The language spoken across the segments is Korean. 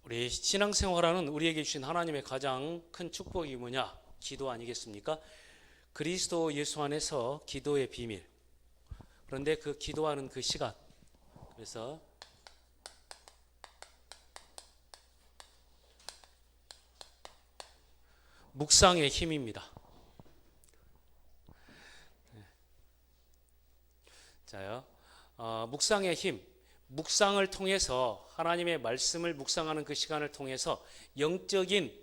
우리 신앙생활하는 우리에게 주신 하나님의 가장 큰 축복이 뭐냐? 기도 아니겠습니까? 그리스도 예수 안에서 기도의 비밀. 그런데 그 기도하는 그 시간, 그래서 묵상의 힘입니다. 자요, 묵상의 힘. 묵상을 통해서 하나님의 말씀을 묵상하는 그 시간을 통해서 영적인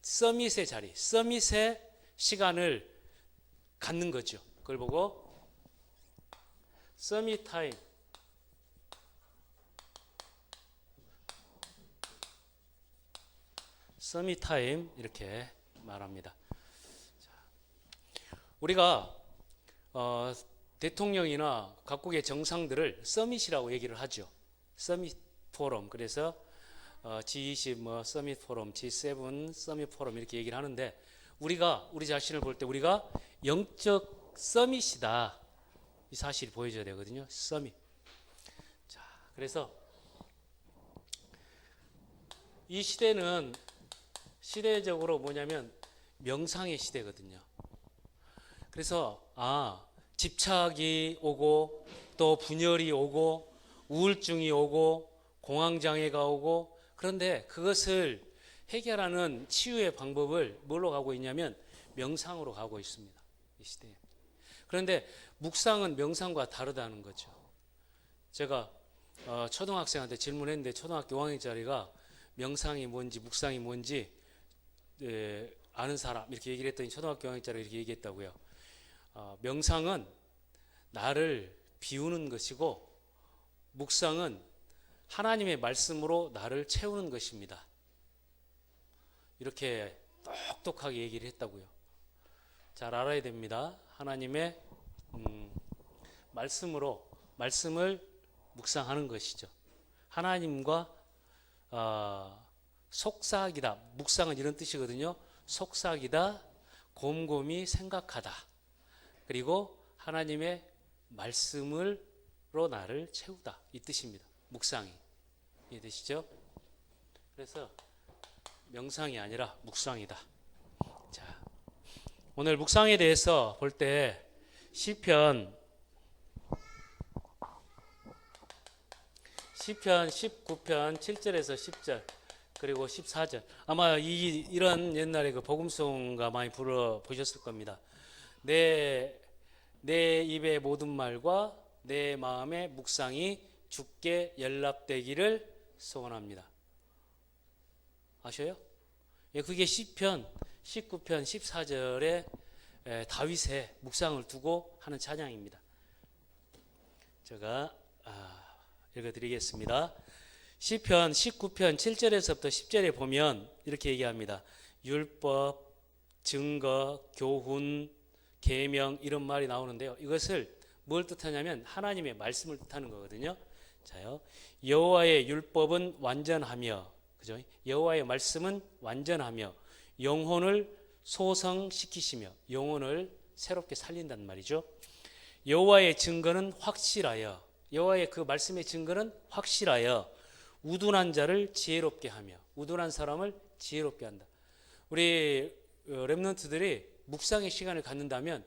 서밋의 자리, 서밋의 시간을 갖는 거죠. 그걸 보고 서밋 타임, 서밋 타임 이렇게 말합니다. 우리가 대통령이나 각국의 정상들을 서밋이라고 얘기를 하죠. 서밋 포럼. 그래서 G20 서밋 포럼, G7 서밋 포럼 이렇게 얘기를 하는데, 우리가 우리 자신을 볼 때 우리가 영적 서밋이다, 이 사실이 보여져야 되거든요. 서밋. 자, 그래서 이 시대는 시대적으로 뭐냐면 명상의 시대거든요. 그래서 집착이 오고 또 분열이 오고 우울증이 오고 공황장애가 오고, 그런데 그것을 해결하는 치유의 방법을 뭘로 가고 있냐면 명상으로 가고 있습니다, 이 시대에. 그런데 묵상은 명상과 다르다는 거죠. 제가 초등학생한테 질문했는데 초등학교 5학년짜리가 명상이 뭔지 묵상이 뭔지 아는 사람 이렇게 얘기를 했더니 초등학교 5학년짜리가 이렇게 얘기했다고요. 명상은 나를 비우는 것이고 묵상은 하나님의 말씀으로 나를 채우는 것입니다. 이렇게 똑똑하게 얘기를 했다고요. 잘 알아야 됩니다. 하나님의 말씀을 묵상하는 것이죠. 하나님과 속삭이다. 묵상은 이런 뜻이거든요. 속삭이다, 곰곰이 생각하다. 그리고 하나님의 말씀으로 나를 채우다, 이 뜻입니다. 묵상이. 이해되시죠? 그래서 명상이 아니라 묵상이다. 자, 오늘 묵상에 대해서 볼 때 시편 19편 7절에서 10절 그리고 14절, 아마 이런 옛날에 그 복음송가 많이 불러 보셨을 겁니다. 내 입의 모든 말과 내 마음의 묵상이 주께 연락되기를 소원합니다. 아셔요? 예, 그게 시편 19편 14절에 다윗의 묵상을 두고 하는 찬양입니다. 제가 읽어드리겠습니다. 시편 19편 7절에서부터 10절에 보면 이렇게 얘기합니다. 율법, 증거, 교훈, 계명 이런 말이 나오는데요. 이것을 뭘 뜻하냐면 하나님의 말씀을 뜻하는 거거든요. 자요, 여호와의 율법은 완전하며, 그죠? 여호와의 말씀은 완전하며 영혼을 소성시키시며 영혼을 새롭게 살린단 말이죠. 여호와의 증거는 확실하여, 여호와의 그 말씀의 증거는 확실하여 우둔한 자를 지혜롭게 하며, 우둔한 사람을 지혜롭게 한다. 우리 렘넌트들이 묵상의 시간을 갖는다면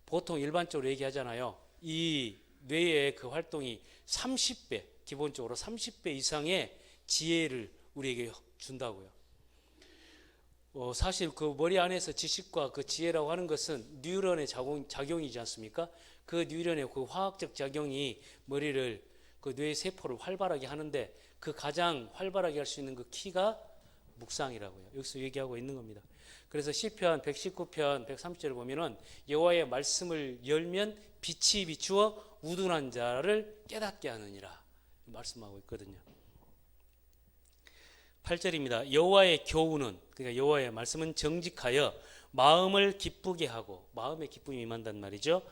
보통 일반적으로 얘기하잖아요. 이 뇌의 그 활동이 30배, 기본적으로 30배 이상의 지혜를 우리에게 준다고요. 사실 그 머리 안에서 지식과 그 지혜라고 하는 것은 뉴런의 작용이지 않습니까? 그 뉴런의 그 화학적 작용이 머리를, 그 뇌 세포를 활발하게 하는데 그 가장 활발하게 할 수 있는 그 키가 묵상이라고요. 여기서 얘기하고 있는 겁니다. 그래서 시편 119편 130절을 보면은 여호와의 말씀을 열면 빛이 비추어 우둔한 자를 깨닫게 하느니라 말씀하고 있거든요. 8절입니다. 여호와의 교훈은, 그러니까 여호와의 말씀은 정직하여 마음을 기쁘게 하고, 마음에 기쁨이 임한단 말이죠.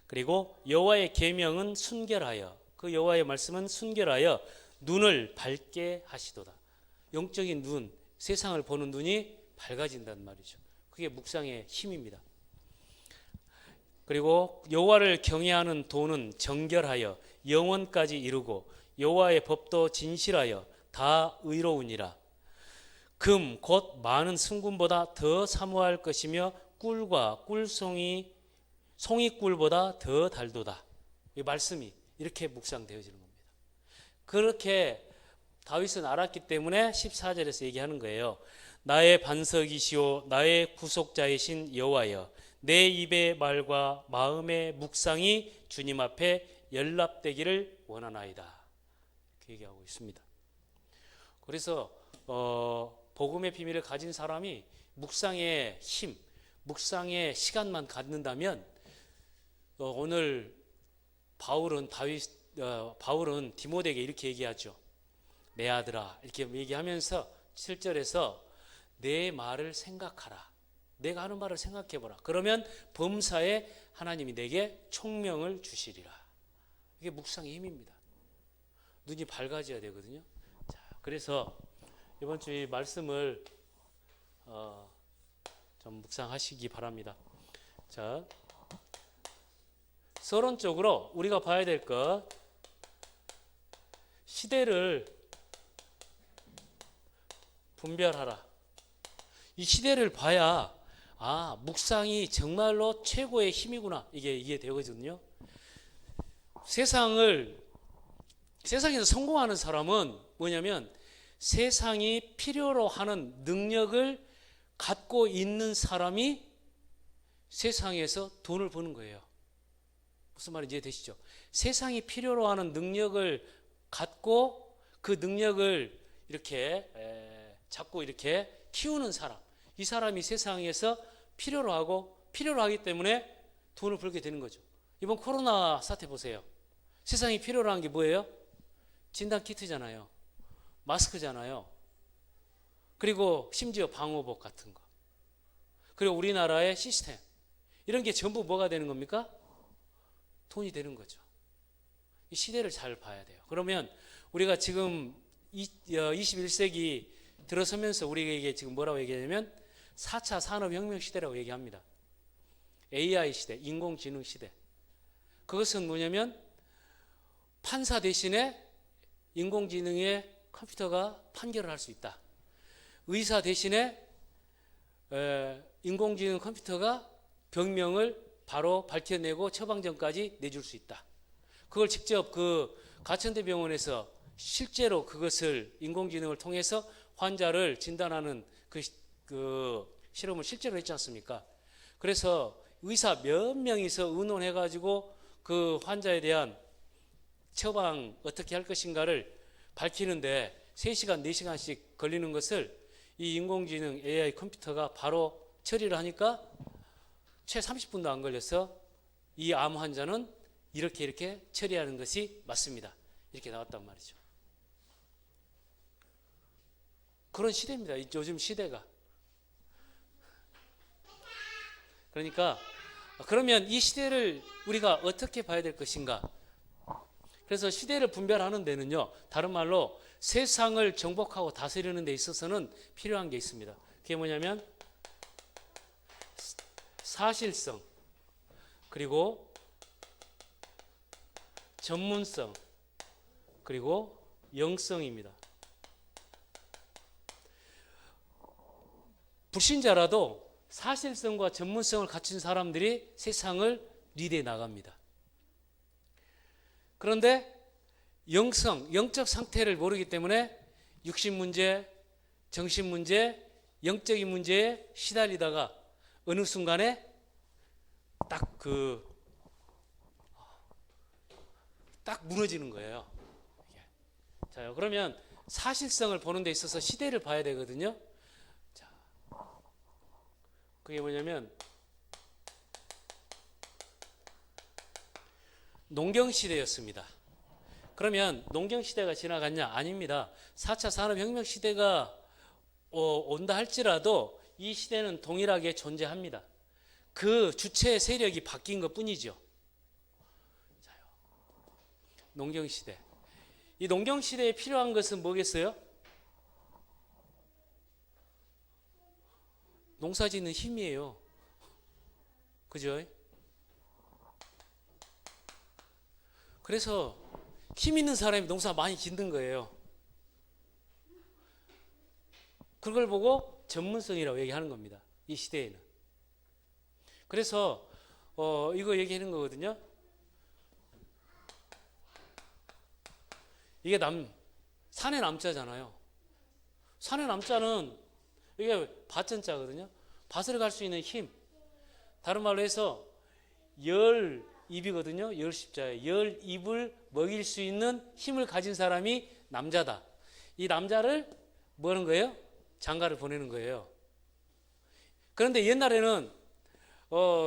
그리고 여호와의 계명은 순결하여, 그 여호와의 말씀은 순결하여 눈을 밝게 하시도다. 영적인 눈, 세상을 보는 눈이 밝아진단 말이죠. 그게 묵상의 힘입니다. 그리고 여호와를 경외하는 도는 정결하여 영원까지 이루고 여호와의 법도 진실하여 다 의로우니라. 금 곧 많은 승금보다 더 사모할 것이며 꿀과 꿀송이 송이꿀보다 더 달도다. 이 말씀이 이렇게 묵상되어지는 겁니다. 그렇게 다윗은 알았기 때문에 14절에서 얘기하는 거예요. 나의 반석이시오 나의 구속자이신 여호와여, 내 입의 말과 마음의 묵상이 주님 앞에 연락되기를 원하나이다. 이렇게 얘기하고 있습니다. 그래서 복음의 비밀을 가진 사람이 묵상의 힘, 묵상의 시간만 갖는다면 오늘 바울은 디모데에게 이렇게 얘기하죠. 내 아들아, 이렇게 얘기하면서 7절에서 내 말을 생각하라. 내가 하는 말을 생각해보라. 그러면 범사에 하나님이 내게 총명을 주시리라. 이게 묵상의 힘입니다. 눈이 밝아져야 되거든요. 자, 그래서 이번 주 이 말씀을 좀 묵상하시기 바랍니다. 자, 서론적으로 우리가 봐야 될 것, 시대를 분별하라. 이 시대를 봐야 묵상이 정말로 최고의 힘이구나, 이게 이해되거든요. 세상에서 성공하는 사람은 뭐냐면 세상이 필요로 하는 능력을 갖고 있는 사람이 세상에서 돈을 버는 거예요. 무슨 말인지 이해되시죠? 세상이 필요로 하는 능력을 갖고 그 능력을 이렇게 자꾸 이렇게 키우는 사람, 이 사람이 세상에서 필요로 하기 때문에 돈을 벌게 되는 거죠. 이번 코로나 사태 보세요. 세상이 필요로 한 게 뭐예요? 진단키트잖아요. 마스크잖아요. 그리고 심지어 방호복 같은 거. 그리고 우리나라의 시스템. 이런 게 전부 뭐가 되는 겁니까? 돈이 되는 거죠. 이 시대를 잘 봐야 돼요. 그러면 우리가 지금 21세기 들어서면서 우리에게 지금 뭐라고 얘기하냐면 4차 산업혁명 시대라고 얘기합니다. AI 시대, 인공지능 시대. 그것은 뭐냐면 판사 대신에 인공지능의 컴퓨터가 판결을 할 수 있다. 의사 대신에 인공지능 컴퓨터가 병명을 바로 밝혀내고 처방전까지 내줄 수 있다. 그걸 직접 그 가천대 병원에서 실제로 그것을 인공지능을 통해서 환자를 진단하는 그 실험을 실제로 했지 않습니까? 그래서 의사 몇 명이서 의논해가지고 그 환자에 대한 처방 어떻게 할 것인가를 밝히는데 3시간, 4시간씩 걸리는 것을 이 인공지능 AI 컴퓨터가 바로 처리를 하니까 채 30분도 안 걸려서 이 암 환자는 이렇게 처리하는 것이 맞습니다. 이렇게 나왔단 말이죠. 그런 시대입니다. 요즘 시대가. 그러니까 그러면 이 시대를 우리가 어떻게 봐야 될 것인가? 그래서 시대를 분별하는 데는요, 다른 말로 세상을 정복하고 다스리는 데 있어서는 필요한 게 있습니다. 그게 뭐냐면 사실성, 그리고 전문성, 그리고 영성입니다. 불신자라도 사실성과 전문성을 갖춘 사람들이 세상을 리드해 나갑니다. 그런데 영적 상태를 모르기 때문에 육신 문제, 정신 문제, 영적인 문제에 시달리다가 어느 순간에 딱 무너지는 거예요. 자, 그러면 사실성을 보는 데 있어서 시대를 봐야 되거든요. 자, 그게 뭐냐면 농경시대였습니다. 그러면 농경시대가 지나갔냐? 아닙니다. 4차 산업혁명 시대가 온다 할지라도 이 시대는 동일하게 존재합니다. 그 주체 세력이 바뀐 것 뿐이죠. 농경시대. 이 농경시대에 필요한 것은 뭐겠어요? 농사 짓는 힘이에요. 그죠? 그래서 힘 있는 사람이 농사 많이 짓는 거예요. 그걸 보고 전문성이라고 얘기하는 겁니다. 이 시대에는. 그래서 이거 얘기하는 거거든요. 이게 산의 남자잖아요. 산의 남자는 이게 밭전자거든요. 밭을 갈 수 있는 힘. 다른 말로 해서 열 입이거든요. 열 십자에 열 입을 먹일 수 있는 힘을 가진 사람이 남자다. 이 남자를 뭐 하는 거예요? 장가를 보내는 거예요. 그런데 옛날에는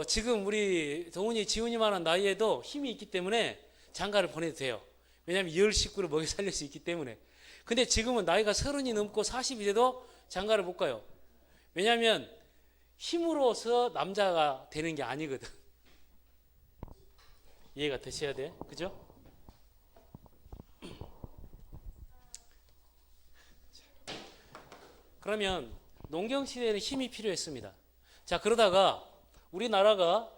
지금 우리 동훈이 지훈이만한 나이에도 힘이 있기 때문에 장가를 보내도 돼요. 왜냐하면 열 식구를 먹여 살릴 수 있기 때문에. 근데 지금은 나이가 30이 넘고 40이 돼도 장가를 못 가요. 왜냐하면 힘으로서 남자가 되는 게 아니거든. 이해가 되셔야 돼. 그죠? 그러면 농경시대에는 힘이 필요했습니다. 자, 그러다가 우리나라가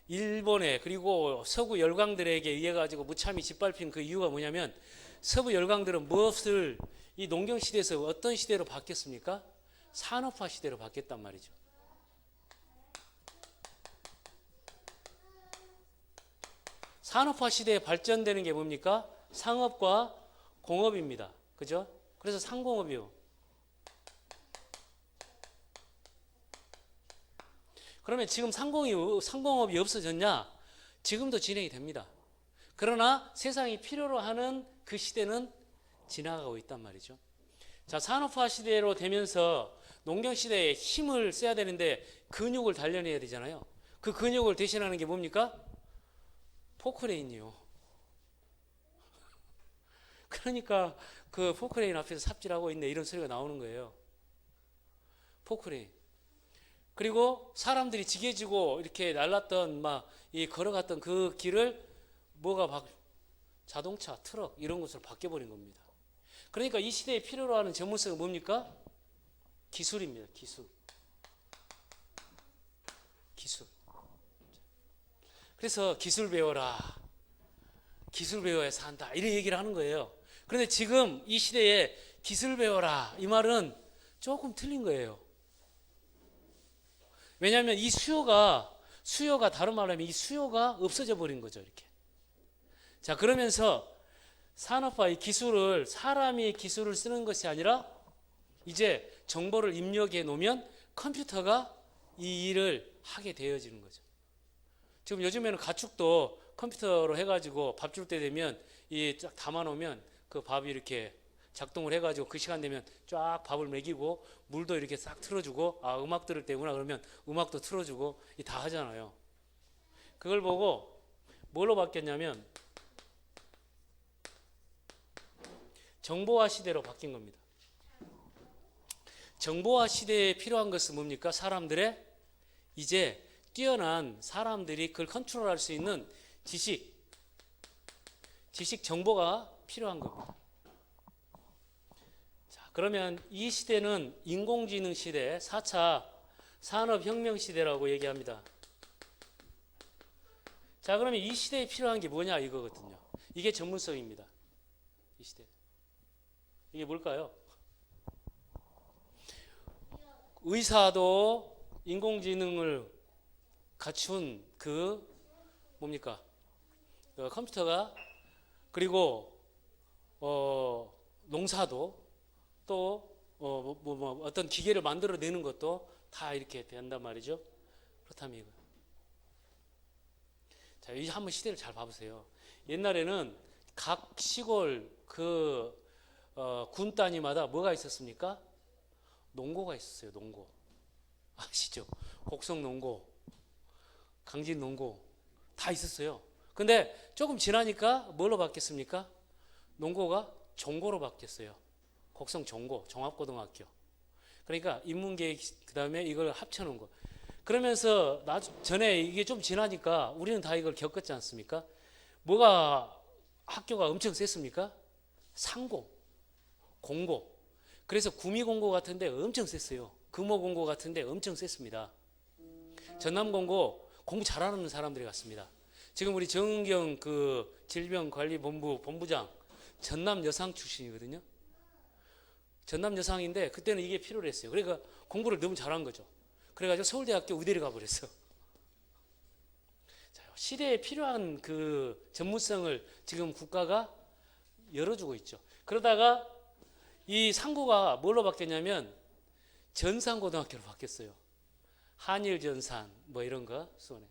일본에 그리고 서구 열강들에게 의해 가지고 무참히 짓밟힌 그 이유가 뭐냐면 서부 열강들은 무엇을 이 농경시대에서 어떤 시대로 바뀌었습니까? 산업화 시대로 바뀌었단 말이죠. 산업화 시대에 발전되는 게 뭡니까? 상업과 공업입니다. 그죠? 그래서 상공업이요. 그러면 지금 상공업이 없어졌냐? 지금도 진행이 됩니다. 그러나 세상이 필요로 하는 그 시대는 지나가고 있단 말이죠. 자, 산업화 시대로 되면서 농경 시대에 힘을 써야 되는데 근육을 단련해야 되잖아요. 그 근육을 대신하는 게 뭡니까? 포크레인이요. 그러니까 그 포크레인 앞에서 삽질하고 있네 이런 소리가 나오는 거예요. 포크레인. 그리고 사람들이 지게지고 이렇게 날랐던 이 걸어갔던 그 길을 자동차, 트럭 이런 것으로 바뀌어버린 겁니다. 그러니까 이 시대에 필요로 하는 전문성은 뭡니까? 기술입니다. 기술. 그래서 기술 배워라. 기술 배워야 산다. 이런 얘기를 하는 거예요. 그런데 지금 이 시대에 기술 배워라. 이 말은 조금 틀린 거예요. 왜냐하면 이 수요가 다른 말로 하면 이 수요가 없어져 버린 거죠. 이렇게. 자, 그러면서 산업화 이 기술을 사람이 기술을 쓰는 것이 아니라 이제 정보를 입력해 놓으면 컴퓨터가 이 일을 하게 되어지는 거죠. 지금 요즘에는 가축도 컴퓨터로 해가지고 밥 줄 때 되면 쫙 담아 놓으면 그 밥이 이렇게 작동을 해가지고 그 시간 되면 쫙 밥을 먹이고 물도 이렇게 싹 틀어주고 음악 들을 때구나 그러면 음악도 틀어주고 다 하잖아요. 그걸 보고 뭘로 바뀌었냐면 정보화 시대로 바뀐 겁니다. 정보화 시대에 필요한 것은 뭡니까? 사람들의 이제 뛰어난 사람들이 그걸 컨트롤할 수 있는 지식 정보가 필요한 겁니다. 자, 그러면 이 시대는 인공지능 시대, 4차 산업혁명 시대라고 얘기합니다. 자, 그러면 이 시대에 필요한 게 뭐냐 이거거든요. 이게 전문성입니다. 이 시대. 이게 뭘까요? 의사도 인공지능을 갖춘 뭡니까? 컴퓨터가 그리고 농사도 또 어떤 기계를 만들어내는 것도 다 이렇게 된단 말이죠. 그렇다면 이거. 자, 이 한번 시대를 잘 봐보세요. 옛날에는 각 시골 군 단위마다 뭐가 있었습니까? 농고가 있었어요. 농고. 아시죠? 곡성 농고, 강진 농고 다 있었어요. 근데 조금 지나니까 뭘로 바뀌었습니까? 농고가 종고로 바뀌었어요. 곡성 종고, 종합고등학교. 그러니까 인문계획 그다음에 이걸 합쳐놓은 거. 그러면서 전에 이게 좀 지나니까 우리는 다 이걸 겪었지 않습니까? 뭐가 학교가 엄청 셌습니까? 상고, 공고. 그래서 구미공고 같은데 엄청 셌어요. 금호공고 같은데 엄청 셌습니다. 전남공고 공부 잘하는 사람들이 갔습니다. 지금 우리 정은경 질병관리본부 본부장 전남 여상 출신이거든요. 전남 여상인데 그때는 이게 필요로 했어요. 그러니까 공부를 너무 잘한 거죠. 그래가지고 서울대학교 의대를 가버렸어. 자, 시대에 필요한 그 전문성을 지금 국가가 열어주고 있죠. 그러다가 이 상고가 뭘로 바뀌었냐면 전산고등학교로 바뀌었어요. 한일전산 뭐 이런 거 수원에.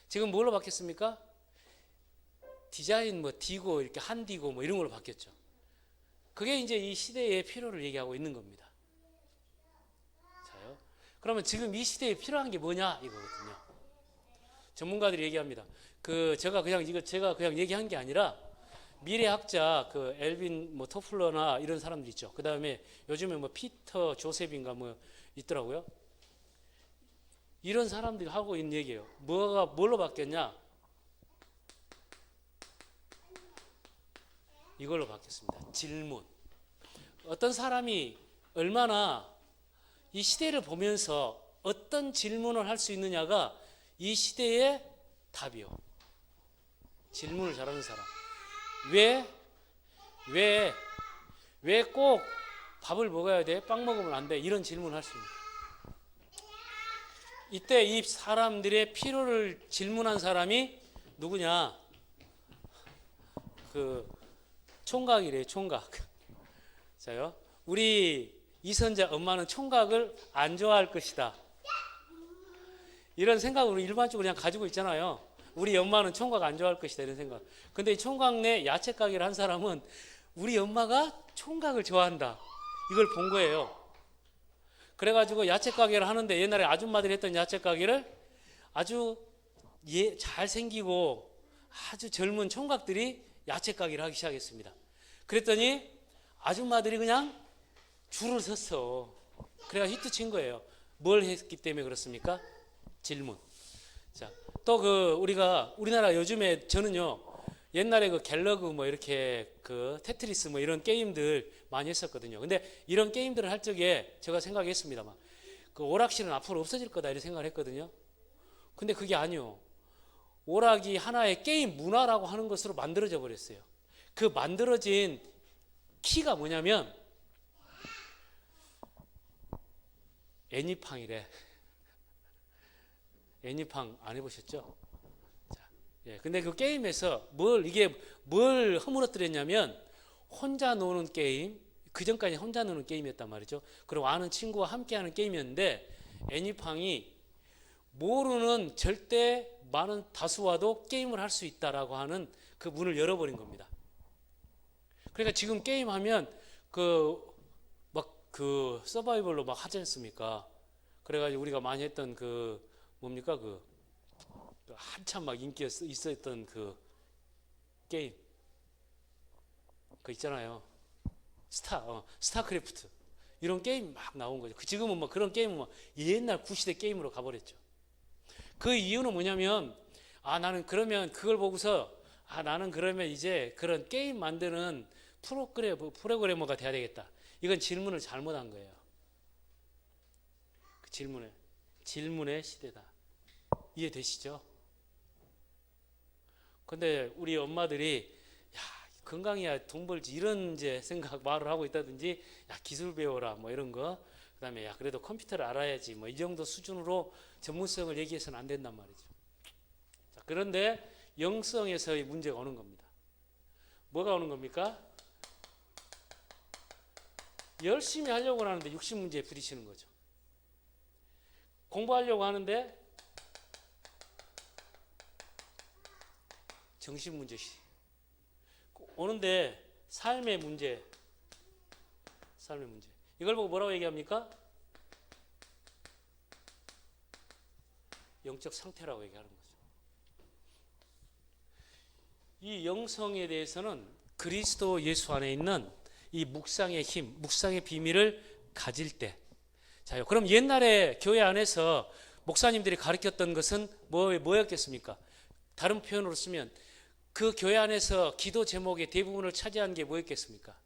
지금 뭘로 바뀌었습니까? 디자인 뭐 디고 이렇게 한디고 뭐 이런 걸로 바뀌었죠. 그게 이제 이 시대의 필요를 얘기하고 있는 겁니다. 자요. 그러면 지금 이 시대에 필요한 게 뭐냐 이거거든요. 전문가들이 얘기합니다. 제가 그냥 얘기한 게 아니라 미래학자 엘빈 뭐 토플러나 이런 사람들 있죠. 그 다음에 요즘에 뭐 피터 조셉인가 뭐 있더라고요. 이런 사람들이 하고 있는 얘기예요. 뭘로 바뀌었냐? 이걸로 바뀌었습니다. 질문. 어떤 사람이 얼마나 이 시대를 보면서 어떤 질문을 할 수 있느냐가 이 시대의 답이요. 질문을 잘하는 사람. 왜 꼭 밥을 먹어야 돼? 빵 먹으면 안 돼? 이런 질문을 할 수 있는. 이때 이 사람들의 필요를 질문한 사람이 누구냐? 총각이래요, 총각. 자요. 우리 이선자 엄마는 총각을 안 좋아할 것이다. 이런 생각을 우리 일반적으로 그냥 가지고 있잖아요. 우리 엄마는 총각 안 좋아할 것이다 이런 생각. 근데 이 총각 내 야채 가게를 한 사람은 우리 엄마가 총각을 좋아한다. 이걸 본 거예요. 그래가지고 야채 가게를 하는데 옛날에 아줌마들이 했던 야채 가게를 아주 잘생기고 아주 젊은 총각들이 야채 가게를 하기 시작했습니다. 그랬더니 아줌마들이 그냥 줄을 섰어. 그래가 히트 친 거예요. 뭘 했기 때문에 그렇습니까? 질문. 자, 또 우리나라 요즘에 저는요, 옛날에 갤러그 뭐 이렇게 테트리스 뭐 이런 게임들 많이 했었거든요. 근데 이런 게임들을 할 적에 제가 생각했습니다만, 오락실은 앞으로 없어질 거다 이런 생각을 했거든요. 근데 그게 아니요. 오락이 하나의 게임 문화라고 하는 것으로 만들어져 버렸어요. 그 만들어진 키가 뭐냐면 애니팡이래. 애니팡 안 해보셨죠? 자, 예, 근데 그 게임에서 뭘 허물어뜨렸냐면 혼자 노는 게임, 그 전까지 혼자 노는 게임이었단 말이죠. 그리고 아는 친구와 함께하는 게임이었는데 애니팡이 모르는 절대 많은 다수와도 게임을 할 수 있다라고 하는 그 문을 열어버린 겁니다. 그러니까 지금 게임하면 서바이벌로 막 하지 않습니까? 그래가지고 우리가 많이 했던 뭡니까? 한참 막 인기가 있었던 게임. 있잖아요. 스타크래프트. 이런 게임 막 나온 거죠. 지금은 뭐 그런 게임은 옛날 구시대 게임으로 가버렸죠. 그 이유는 뭐냐면, 나는 그러면 그걸 보고서, 나는 그러면 이제 그런 게임 만드는 프로그래머가 돼야 되겠다. 이건 질문을 잘못한 거예요. 그 질문의 시대다. 이해되시죠? 근데 우리 엄마들이, 건강해야 돈 벌지 이런 이제 말을 하고 있다든지, 기술 배워라 뭐 이런 거, 그 다음에 그래도 컴퓨터를 알아야지 뭐 이 정도 수준으로 전문성을 얘기해서는 안 된단 말이죠. 자, 그런데 영성에서의 문제가 오는 겁니다. 뭐가 오는 겁니까? 열심히 하려고 하는데 60문제에 부딪히는 거죠. 공부하려고 하는데 정신문제 오는데 삶의 문제. 이걸 보고 뭐라고 얘기합니까? 영적 상태라고 얘기하는 거죠. 이 영성에 대해서는 그리스도 예수 안에 있는 이 묵상의 힘, 묵상의 비밀을 가질 때. 자요. 그럼 옛날에 교회 안에서 목사님들이 가르쳤던 것은 뭐였겠습니까? 다른 표현으로 쓰면 그 교회 안에서 기도 제목의 대부분을 차지한 게 뭐였겠습니까?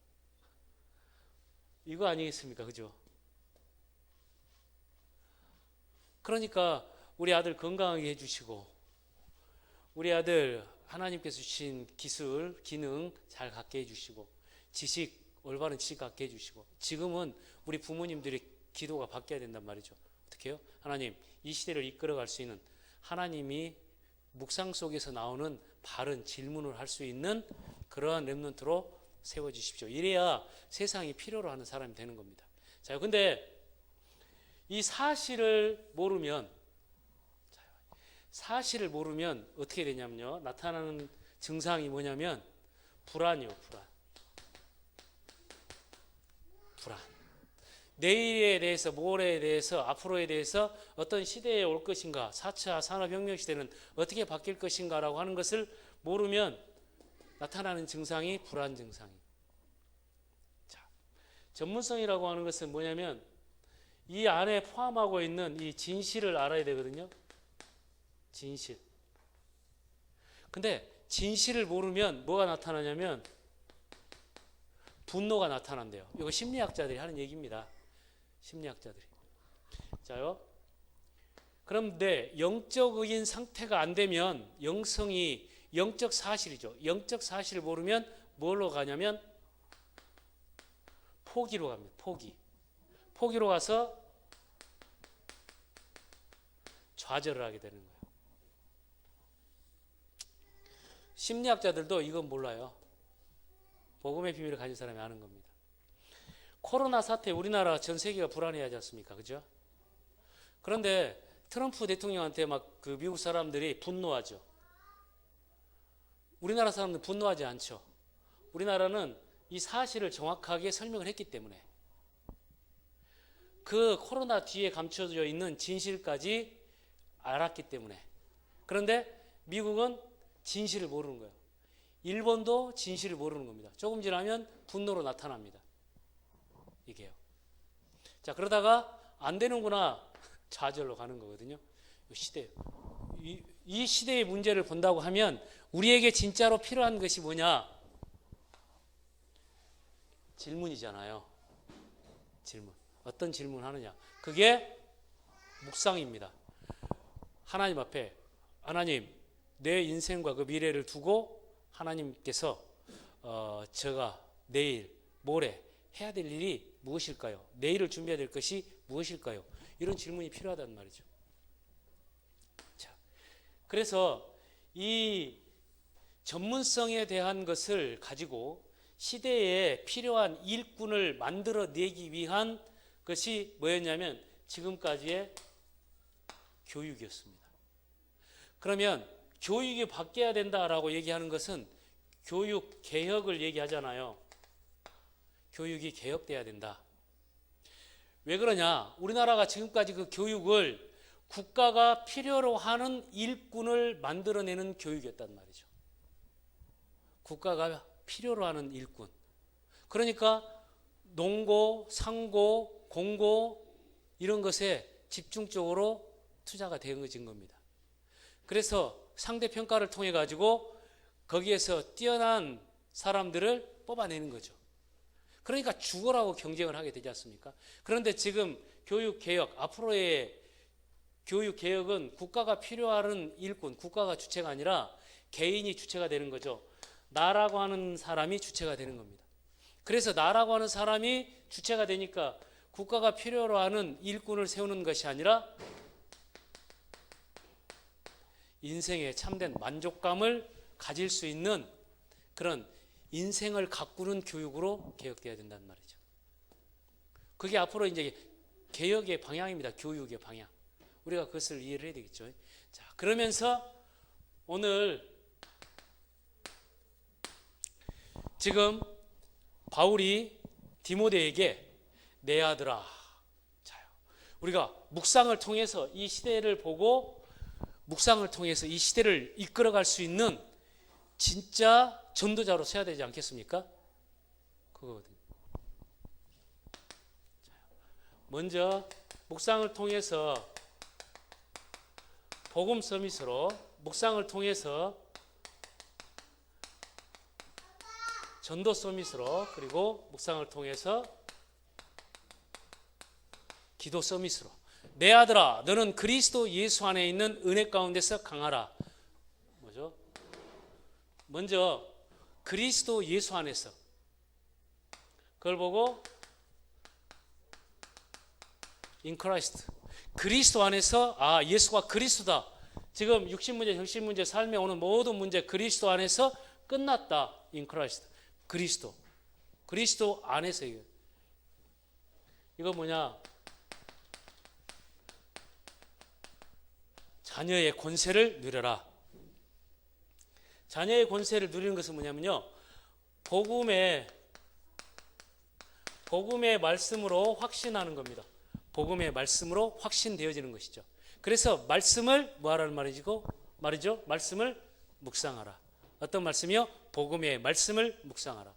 이거 아니겠습니까? 그죠? 그러니까 우리 아들 건강하게 해주시고, 우리 아들 하나님께서 주신 기술, 기능 잘 갖게 해주시고, 지식 올바른 지식 갖게 해주시고, 지금은 우리 부모님들이 기도가 바뀌어야 된단 말이죠. 어떻게 해요? 하나님, 이 시대를 이끌어갈 수 있는, 하나님이 묵상 속에서 나오는 바른 질문을 할 수 있는 그러한 렘넌트로 세워주십시오. 이래야 세상이 필요로 하는 사람이 되는 겁니다. 자, 근데 이 사실을 모르면 어떻게 되냐면요, 나타나는 증상이 뭐냐면 불안이요. 불안. 내일에 대해서, 모레에 대해서, 앞으로에 대해서 어떤 시대에 올 것인가, 4차 산업혁명 시대는 어떻게 바뀔 것인가라고 하는 것을 모르면 나타나는 증상이 불안 증상이에요. 자, 전문성이라고 하는 것은 뭐냐면 이 안에 포함하고 있는 이 진실을 알아야 되거든요. 진실. 근데 진실을 모르면 뭐가 나타나냐면 분노가 나타난대요. 이거 심리학자들이 하는 얘기입니다. 심리학자들이. 자요. 그런데 영적인 상태가 안 되면 영성이 영적 사실이죠. 영적 사실을 모르면 뭘로 가냐면 포기로 갑니다. 포기로 가서 좌절을 하게 되는 거예요. 심리학자들도 이건 몰라요. 복음의 비밀을 가진 사람이 아는 겁니다. 코로나 사태, 우리나라 전 세계가 불안해하지 않습니까? 그죠? 그런데 트럼프 대통령한테 막 그 미국 사람들이 분노하죠. 우리나라 사람들은 분노하지 않죠. 우리나라는 이 사실을 정확하게 설명을 했기 때문에, 그 코로나 뒤에 감춰져 있는 진실까지 알았기 때문에. 그런데 미국은 진실을 모르는 거예요. 일본도 진실을 모르는 겁니다. 조금 지나면 분노로 나타납니다. 이게요. 자, 그러다가 안 되는구나, 좌절로 가는 거거든요. 이 시대의 문제를 본다고 하면 우리에게 진짜로 필요한 것이 뭐냐? 질문이잖아요. 질문. 어떤 질문을 하느냐? 그게 묵상입니다. 하나님 앞에, 하나님, 내 인생과 그 미래를 두고 하나님께서 제가 내일, 모레 해야 될 일이 무엇일까요? 내일을 준비해야 될 것이 무엇일까요? 이런 질문이 필요하단 말이죠. 자, 그래서 이 전문성에 대한 것을 가지고 시대에 필요한 일꾼을 만들어내기 위한 것이 뭐였냐면 지금까지의 교육이었습니다. 그러면 교육이 바뀌어야 된다라고 얘기하는 것은 교육 개혁을 얘기하잖아요. 교육이 개혁돼야 된다. 왜 그러냐? 우리나라가 지금까지 그 교육을 국가가 필요로 하는 일꾼을 만들어내는 교육이었단 말이죠. 국가가 필요로 하는 일꾼. 그러니까 농고, 상고, 공고 이런 것에 집중적으로 투자가 되어진 겁니다. 그래서 상대평가를 통해 가지고 거기에서 뛰어난 사람들을 뽑아내는 거죠. 그러니까 죽어라고 경쟁을 하게 되지 않습니까? 그런데 지금 교육개혁, 앞으로의 교육개혁은 국가가 필요하는 일꾼, 국가가 주체가 아니라 개인이 주체가 되는 거죠. 나라고 하는 사람이 주체가 되는 겁니다. 그래서 나라고 하는 사람이 주체가 되니까 국가가 필요로 하는 일꾼을 세우는 것이 아니라 인생에 참된 만족감을 가질 수 있는 그런 인생을 가꾸는 교육으로 개혁돼야 된다는 말이죠. 그게 앞으로 이제 개혁의 방향입니다. 교육의 방향. 우리가 그것을 이해를 해야 되겠죠. 자, 그러면서 오늘 지금 바울이 디모데에게 내 아들아, 자요. 우리가 묵상을 통해서 이 시대를 보고 묵상을 통해서 이 시대를 이끌어갈 수 있는 진짜 전도자로 서야 되지 않겠습니까? 그거거든요. 먼저 묵상을 통해서 복음 서밋으로, 묵상을 통해서 전도 서밋으로, 그리고 묵상을 통해서 기도 서밋으로. 내 아들아, 너는 그리스도 예수 안에 있는 은혜 가운데서 강하라. 뭐죠? 먼저 그리스도 예수 안에서, 그걸 보고 in Christ. 그리스도 안에서 예수가 그리스도다. 지금 육신문제, 정신문제, 삶에 오는 모든 문제 그리스도 안에서 끝났다. in Christ. 그리스도 안에서 이거 뭐냐? 자녀의 권세를 누려라. 자녀의 권세를 누리는 것은 뭐냐면요. 복음의 말씀으로 확신하는 겁니다. 복음의 말씀으로 확신되어지는 것이죠. 그래서 말씀을 뭐하라는 말이죠? 말씀을 묵상하라. 어떤 말씀이요? 복음의 말씀을 묵상하라.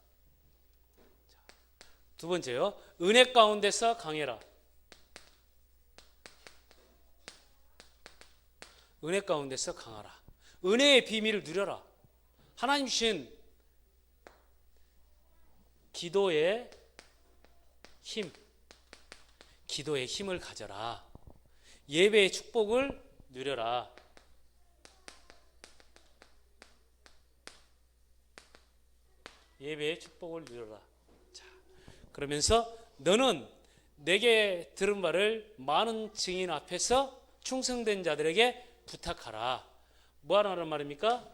두 번째요. 은혜 가운데서 강해라. 은혜 가운데서 강하라. 은혜의 비밀을 누려라. 하나님 주신 기도의 힘을 가져라. 예배의 축복을 누려라. 예배의 축복을 누려라. 자, 그러면서 너는 내게 들은 바를 많은 증인 앞에서 충성된 자들에게 부탁하라. 뭐 하라는 말입니까?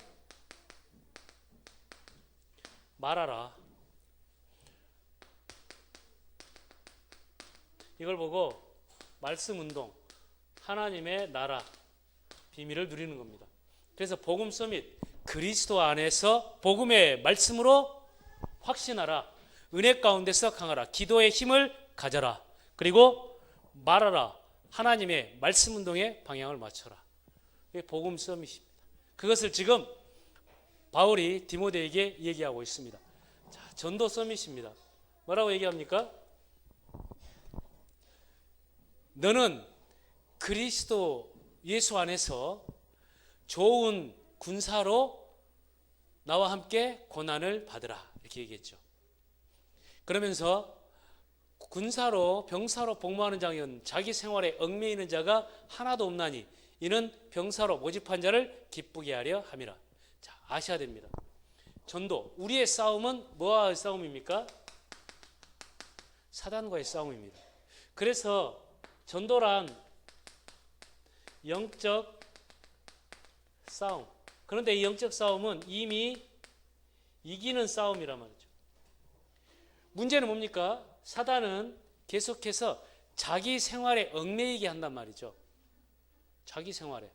말하라. 이걸 보고 말씀 운동, 하나님의 나라, 비밀을 누리는 겁니다. 그래서 복음 서밋, 그리스도 안에서 복음의 말씀으로 확신하라. 은혜 가운데서 강하라. 기도의 힘을 가져라. 그리고 말하라. 하나님의 말씀 운동의 방향을 맞춰라. 이게 복음 서밋입니다. 그것을 지금 바울이 디모데에게 얘기하고 있습니다. 자, 전도 서밋입니다. 뭐라고 얘기합니까? 너는 그리스도 예수 안에서 좋은 군사로 나와 함께 고난을 받으라. 이렇게 얘기했죠. 그러면서 군사로 병사로 복무하는 자는 자기 생활에 얽매이는 자가 하나도 없나니 이는 병사로 모집한 자를 기쁘게 하려 함이라. 자, 아셔야 됩니다. 전도, 우리의 싸움은 뭐와의 싸움입니까? 사단과의 싸움입니다. 그래서 전도란 영적 싸움. 그런데 이 영적 싸움은 이미 이기는 싸움이란 말이죠. 문제는 뭡니까? 사단은 계속해서 자기 생활에 얽매이게 한단 말이죠. 자기 생활에.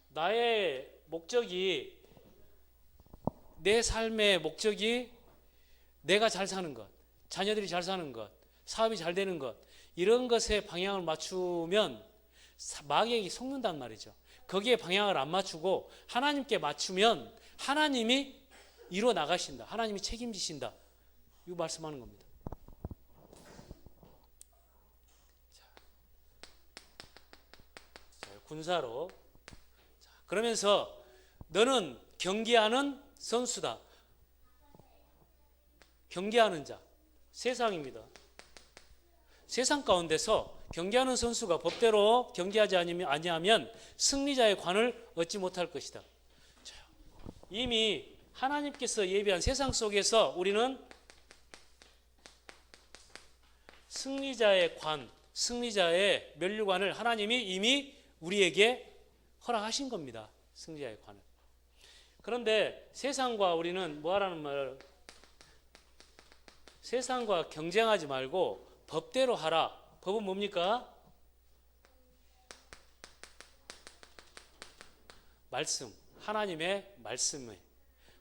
나의 목적이, 내 삶의 목적이 내가 잘 사는 것, 자녀들이 잘 사는 것, 사업이 잘 되는 것, 이런 것에 방향을 맞추면 마귀에게 속는단 말이죠. 거기에 방향을 안 맞추고 하나님께 맞추면 하나님이 이루어 나가신다. 하나님이 책임지신다. 이거 말씀하는 겁니다. 자, 군사로. 자, 그러면서 너는 경계하는 선수다. 경계하는 자. 세상입니다. 세상 가운데서 경계하는 선수가 법대로 경계하지 아니하면 승리자의 관을 얻지 못할 것이다. 자, 이미 하나님께서 예비한 세상 속에서 우리는 승리자의 관, 승리자의 면류관을 하나님이 이미 우리에게 허락하신 겁니다. 승리자의 관을. 그런데 세상과 우리는 뭐하라는 말? 세상과 경쟁하지 말고 법대로 하라. 법은 뭡니까? 말씀, 하나님의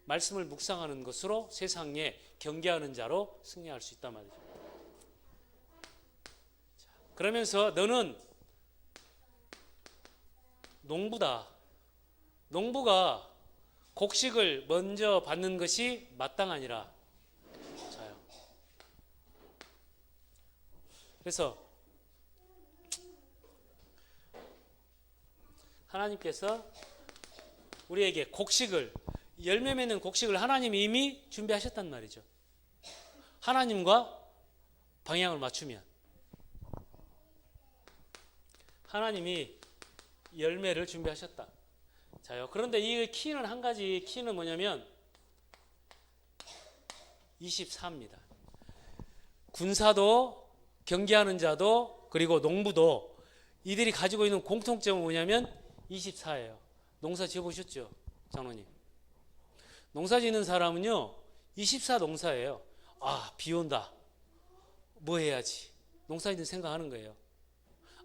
말씀을 묵상하는 것으로 세상에 경계하는 자로 승리할 수 있단 말이죠. 그러면서 너는 농부다. 농부가 곡식을 먼저 받는 것이 마땅하니라. 자요. 그래서 하나님께서 우리에게 곡식을, 열매 맺는 곡식을 하나님이 이미 준비하셨단 말이죠. 하나님과 방향을 맞추면 하나님이 열매를 준비하셨다. 자요. 그런데 이 키는 한 가지, 키는 뭐냐면 24입니다. 군사도, 경기하는 자도, 그리고 농부도 이들이 가지고 있는 공통점은 뭐냐면 24예요. 농사 지어보셨죠? 장로님. 농사 짓는 사람은요, 24 농사예요. 아, 비 온다. 뭐 해야지? 농사 짓는 생각하는 거예요.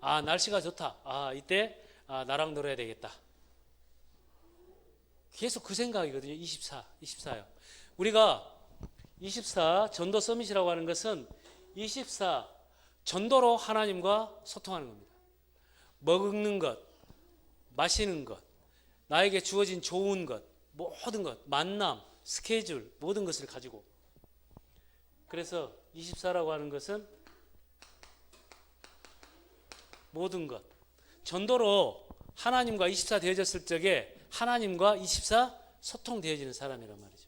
아, 날씨가 좋다. 아, 이때 나랑 놀아야 되겠다. 계속 그 생각이거든요. 24요. 우리가 24 전도 서밋이라고 하는 것은 24 전도로 하나님과 소통하는 겁니다. 먹는 것, 마시는 것, 나에게 주어진 좋은 것, 모든 것, 만남, 스케줄, 모든 것을 가지고. 그래서 24라고 하는 것은 모든 것. 전도로 하나님과 24 되어졌을 적에 하나님과 24 소통되어지는 사람이란 말이죠.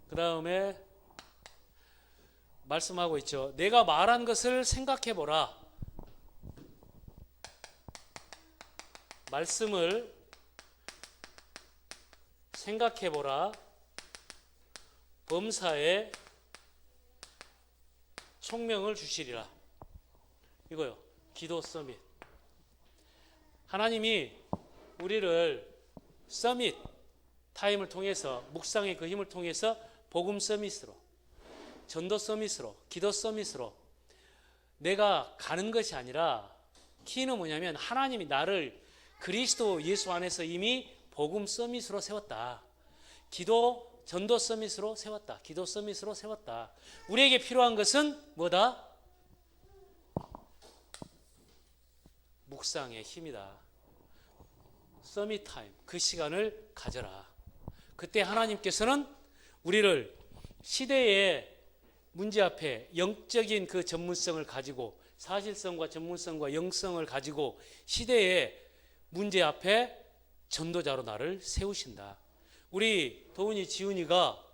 그 다음에 말씀하고 있죠. 내가 말한 것을 생각해 보라. 말씀을 생각해 보라. 범사에 총명을 주시리라. 이거요. 기도 서밋. 하나님이 우리를 서밋 타임을 통해서, 묵상의 그 힘을 통해서 복음 서밋으로, 전도 서밋으로, 기도 서밋으로 내가 가는 것이 아니라, 키는 뭐냐면 하나님이 나를 그리스도 예수 안에서 이미 복음 서밋으로 세웠다. 기도, 전도 서밋으로 세웠다. 기도 서밋으로 세웠다. 우리에게 필요한 것은 뭐다? 묵상의 힘이다. 서밋 타임, 그 시간을 가져라. 그때 하나님께서는 우리를 시대의 문제 앞에 영적인 그 전문성을 가지고, 사실성과 전문성과 영성을 가지고 시대의 문제 앞에 전도자로 나를 세우신다. 우리 도훈이, 지훈이가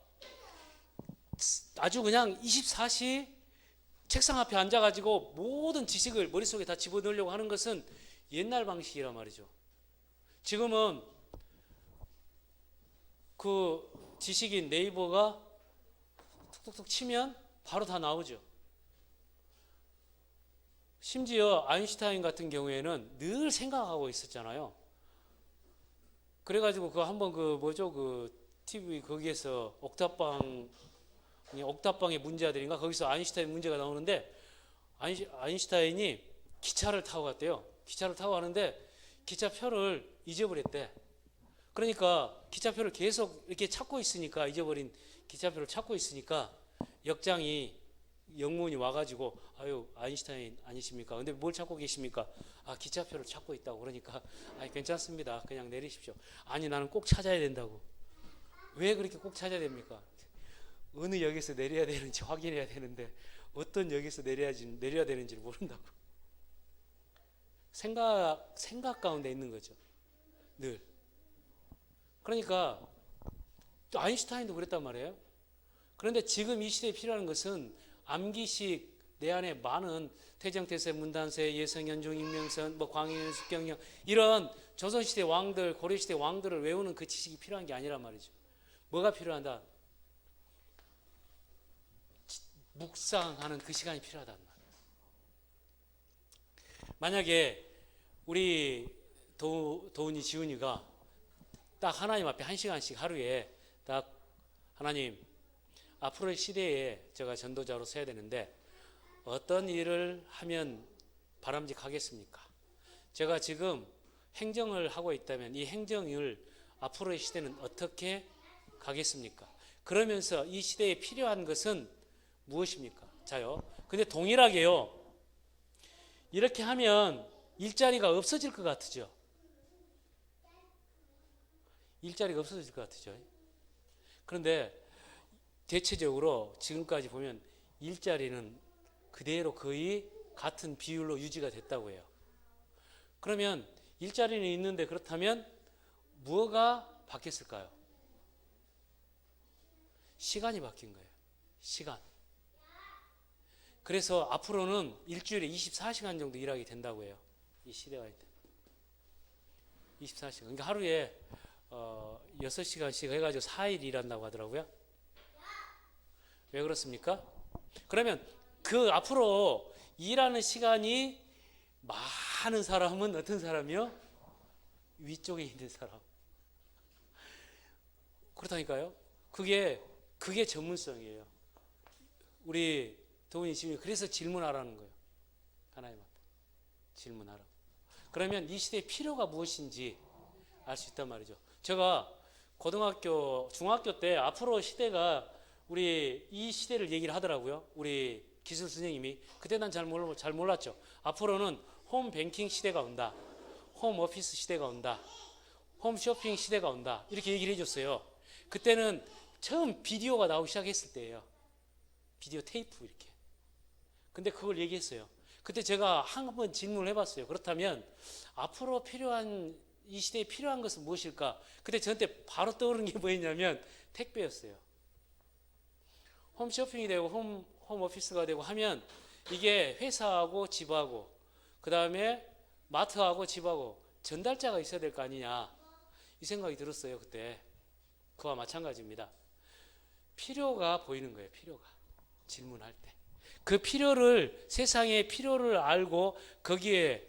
아주 그냥 24시 책상 앞에 앉아가지고 모든 지식을 머릿속에 다 집어넣으려고 하는 것은 옛날 방식이란 말이죠. 지금은 그 지식인 네이버가 툭툭툭 치면 바로 다 나오죠. 심지어 아인슈타인 같은 경우에는 늘 생각하고 있었잖아요. 그래가지고 그 한번 그 뭐죠, 그 TV 거기에서 옥탑방의 문제아들인가, 거기서 아인슈타인 문제가 나오는데, 아인슈타인이 기차를 타고 갔대요. 기차를 타고 가는데 기차표를 잊어버렸대. 그러니까 기차표를 계속 이렇게 찾고 있으니까, 잊어버린 기차표를 찾고 있으니까 역장이, 영문이 와가지고, 아유, 아인슈타인 아니십니까? 근데 뭘 찾고 계십니까? 아, 기차표를 찾고 있다고. 그러니까, 아니, 괜찮습니다. 그냥 내리십시오. 아니, 나는 꼭 찾아야 된다고. 왜 그렇게 꼭 찾아야 됩니까? 어느 역에서 내려야 되는지 확인해야 되는데, 어떤 역에서 내려야 되는지를 모른다고. 생각 가운데 있는 거죠. 늘. 그러니까, 또 아인슈타인도 그랬단 말이에요. 그런데 지금 이 시대에 필요한 것은 암기식, 내 안에 많은 태정태세, 문단세, 예성연중, 임명선, 뭐 광해연, 숙경영, 이런 조선시대 왕들, 고려시대 왕들을 외우는 그 지식이 필요한 게 아니란 말이죠. 뭐가 필요하다? 묵상하는 그 시간이 필요하단 말이에요. 만약에 우리 도훈이, 지훈이가 딱 하나님 앞에 1시간씩 하루에 딱, 하나님, 앞으로의 시대에 제가 전도자로 서야 되는데 어떤 일을 하면 바람직하겠습니까? 제가 지금 행정을 하고 있다면 이 행정을 앞으로의 시대는 어떻게 가겠습니까? 그러면서 이 시대에 필요한 것은 무엇입니까? 자요. 근데 동일하게요, 이렇게 하면 일자리가 없어질 것 같으죠? 일자리가 없어질 것 같으죠? 그런데 대체적으로 지금까지 보면 일자리는 그대로 거의 같은 비율로 유지가 됐다고 해요. 그러면 일자리는 있는데, 그렇다면 무엇가 바뀌었을까요? 시간이 바뀐 거예요. 시간. 그래서 앞으로는 일주일에 24시간 정도 일하게 된다고 해요. 이 시대가. 24시간. 그러니까 하루에 6시간씩 해가지고 4일 일한다고 하더라고요. 왜 그렇습니까? 그러면 그 앞으로 일하는 시간이 많은 사람은 어떤 사람이요? 위쪽에 있는 사람. 그렇다니까요. 그게 전문성이에요. 우리 도훈이 지금 그래서 질문하라는 거예요. 하나님한테 질문하라. 그러면 이 시대의 필요가 무엇인지 알 수 있단 말이죠. 제가 고등학교, 중학교 때 앞으로 시대가 우리 이 시대를 얘기를 하더라고요. 우리 기술 선생님이 그때 난 잘 몰랐죠. 앞으로는 홈 뱅킹 시대가 온다. 홈 오피스 시대가 온다. 홈 쇼핑 시대가 온다. 이렇게 얘기를 해줬어요. 그때는 처음 비디오가 나오기 시작했을 때예요. 비디오 테이프 이렇게. 근데 그걸 얘기했어요. 그때 제가 한번 질문을 해봤어요. 그렇다면 앞으로 필요한 이 시대에 필요한 것은 무엇일까? 그때 저한테 바로 떠오르는 게 뭐였냐면 택배였어요. 홈 쇼핑이 되고 홈 오피스가 되고 하면 이게 회사하고 집하고 그 다음에 마트하고 집하고 전달자가 있어야 될 거 아니냐 이 생각이 들었어요. 그때 그와 마찬가지입니다. 필요가 보이는 거예요. 필요가 질문할 때 그 필요를 세상의 필요를 알고 거기에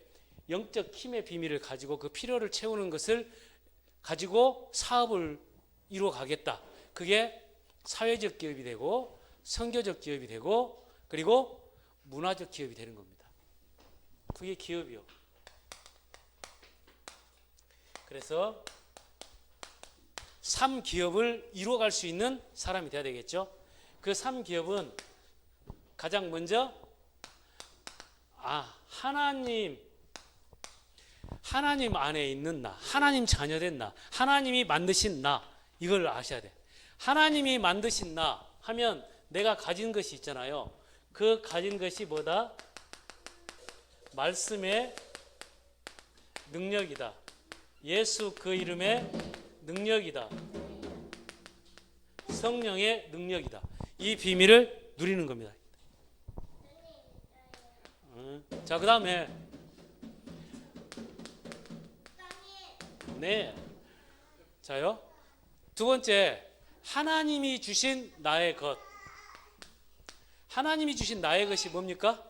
영적 힘의 비밀을 가지고 그 필요를 채우는 것을 가지고 사업을 이루어 가겠다. 그게 사회적 기업이 되고 선교적 기업이 되고 그리고 문화적 기업이 되는 겁니다. 그게 기업이요. 그래서 3기업을 이루어갈 수 있는 사람이 돼야 되겠죠. 그 3기업은 가장 먼저 하나님 안에 있는 나, 하나님 자녀된 나, 하나님이 만드신 나 이걸 아셔야 돼. 하나님이 만드신 나 하면 내가 가진 것이 있잖아요. 그 가진 것이 뭐다? 말씀의 능력이다. 예수 그 이름의 능력이다. 성령의 능력이다. 이 비밀을 누리는 겁니다. 자, 그 다음에 네, 자요. 두 번째, 하나님이 주신 나의 것. 하나님이 주신 나의 것이 뭡니까?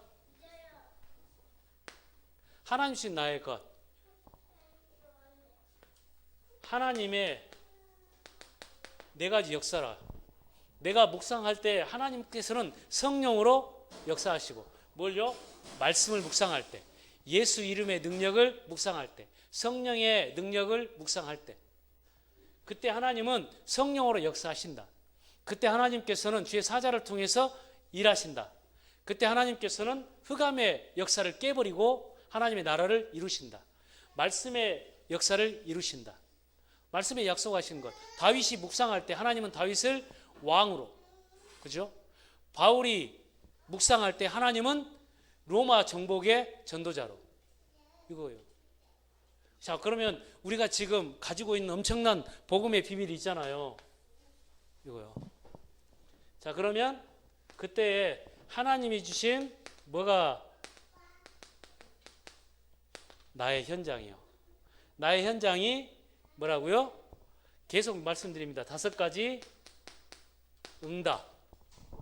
하나님 주신 나의 것. 하나님의 네 가지 역사라. 내가 묵상할 때 하나님께서는 성령으로 역사하시고 뭘요? 말씀을 묵상할 때, 예수 이름의 능력을 묵상할 때, 성령의 능력을 묵상할 때, 그때 하나님은 성령으로 역사하신다. 그때 하나님께서는 주의 사자를 통해서 일하신다. 그때 하나님께서는 흑암의 역사를 깨버리고 하나님의 나라를 이루신다. 말씀의 역사를 이루신다. 말씀에 약속하신 것. 다윗이 묵상할 때 하나님은 다윗을 왕으로, 그죠? 바울이 묵상할 때 하나님은 로마 정복의 전도자로. 이거예요. 자, 그러면 우리가 지금 가지고 있는 엄청난 복음의 비밀이 있잖아요. 이거요. 자, 그러면 그때 하나님이 주신 뭐가 나의 현장이요. 나의 현장이 뭐라고요? 계속 말씀드립니다. 5가지 응답.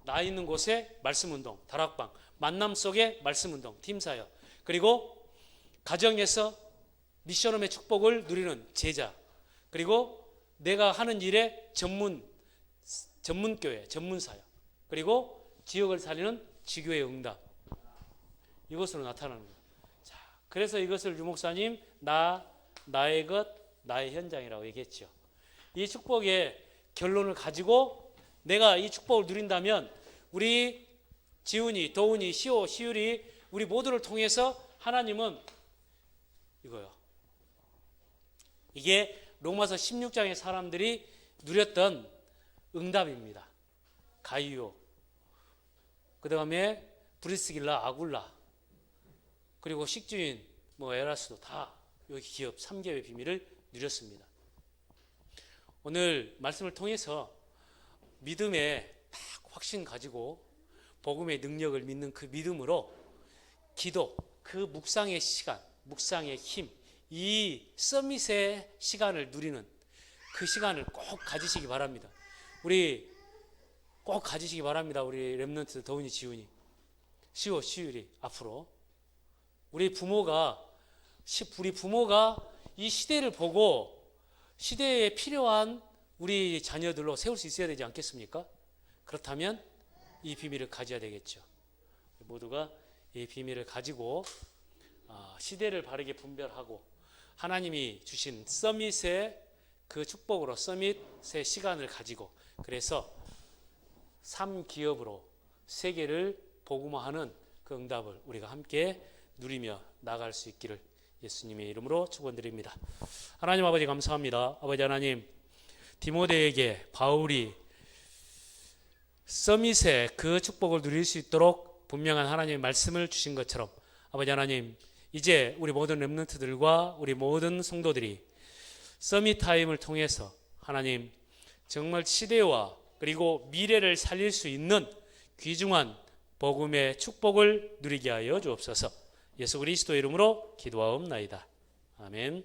나 있는 곳에 말씀운동, 다락방, 만남 속에 말씀운동, 팀사역, 그리고 가정에서 미션홈의 축복을 누리는 제자, 그리고 내가 하는 일에 전문교회, 전문사역, 그리고 지역을 살리는 지교의 응답. 이것으로 나타나는 거예요. 자, 그래서 이것을 유 목사님 나의 것, 나의 현장이라고 얘기했죠. 이 축복의 결론을 가지고 내가 이 축복을 누린다면 우리 지훈이, 도훈이, 시율이 우리 모두를 통해서 하나님은 이거요. 이게 로마서 16장의 사람들이 누렸던 응답입니다. 가이오, 그 다음에 브리스길라, 아굴라, 그리고 식주인, 에라스도 다 여기 기업 3기업의 비밀을 누렸습니다. 오늘 말씀을 통해서 믿음에 딱 확신 가지고 복음의 능력을 믿는 그 믿음으로 기도, 그 묵상의 시간, 묵상의 힘, 이 서밋의 시간을 누리는 그 시간을 꼭 가지시기 바랍니다. 우리 꼭 가지시기 바랍니다. 우리 렘넌트 더운이 지훈이 시율이 앞으로 우리 부모가 이 시대를 보고 시대에 필요한 우리 자녀들로 세울 수 있어야 되지 않겠습니까? 그렇다면 이 비밀을 가져야 되겠죠. 모두가 이 비밀을 가지고 시대를 바르게 분별하고 하나님이 주신 서밋의 그 축복으로 서밋의 시간을 가지고 그래서 3기업으로 세계를 복음화하는 그 응답을 우리가 함께 누리며 나갈 수 있기를 예수님의 이름으로 축원드립니다. 하나님 아버지 감사합니다. 아버지 하나님, 디모데에게 바울이 서밋의 그 축복을 누릴 수 있도록 분명한 하나님의 말씀을 주신 것처럼 아버지 하나님, 이제 우리 모든 렘넌트들과 우리 모든 성도들이 서밋 타임을 통해서 하나님 정말 시대와 그리고 미래를 살릴 수 있는 귀중한 복음의 축복을 누리게 하여 주옵소서. 예수 그리스도 이름으로 기도하옵나이다. 아멘.